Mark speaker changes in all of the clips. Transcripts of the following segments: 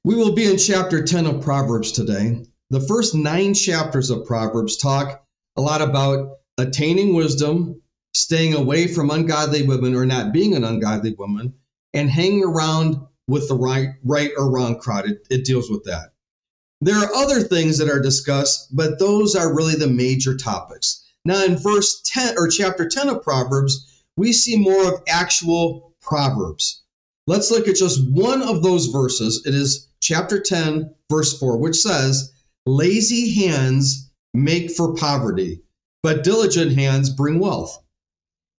Speaker 1: We will be in chapter 10 of Proverbs today. The first 9 chapters of Proverbs talk a lot about attaining wisdom, staying away from ungodly women or not being an ungodly woman, and hanging around with the right or wrong crowd. It deals with that. There are other things that are discussed, but those are really the major topics. Now in verse 10 or chapter 10 of Proverbs, we see more of actual Proverbs. Let's look at just one of those verses. It is chapter 10, verse 4, which says, "Lazy hands make for poverty, but diligent hands bring wealth."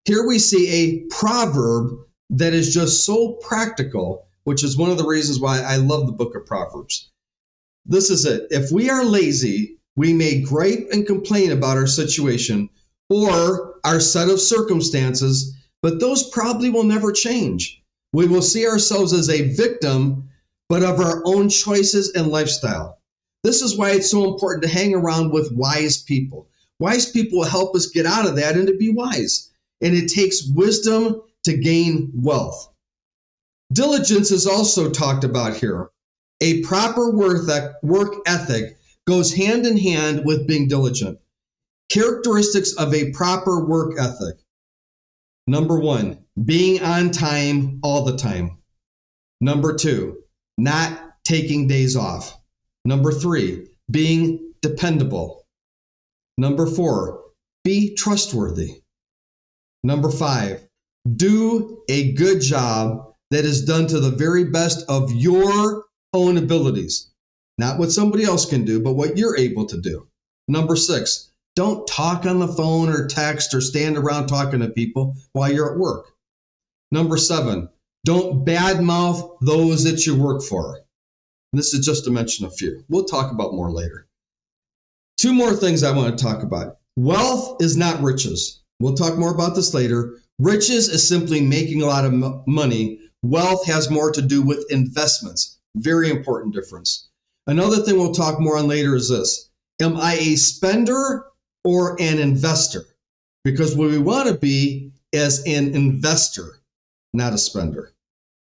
Speaker 1: Here we see a proverb that is just so practical, which is one of the reasons why I love the book of Proverbs. This is it. If we are lazy, we may gripe and complain about our situation or our set of circumstances, but those probably will never change. We will see ourselves as a victim, but of our own choices and lifestyle. This is why it's so important to hang around with wise people. Wise people will help us get out of that and to be wise. And it takes wisdom to gain wealth. Diligence is also talked about here. A proper work ethic goes hand in hand with being diligent. Characteristics of a proper work ethic. Number 1, being on time all the time. Number 2, not taking days off. Number 3, being dependable. Number 4, be trustworthy. Number 5, do a good job that is done to the very best of your own abilities. Not what somebody else can do, but what you're able to do. Number 6, don't talk on the phone or text or stand around talking to people while you're at work. Number 7, don't badmouth those that you work for. This is just to mention a few. We'll talk about more later. 2 more things I want to talk about. Wealth is not riches. We'll talk more about this later. Riches is simply making a lot of money. Wealth has more to do with investments. Very important difference. Another thing we'll talk more on later is this. Am I a spender or an investor? Because what we want to be is an investor, not a spender.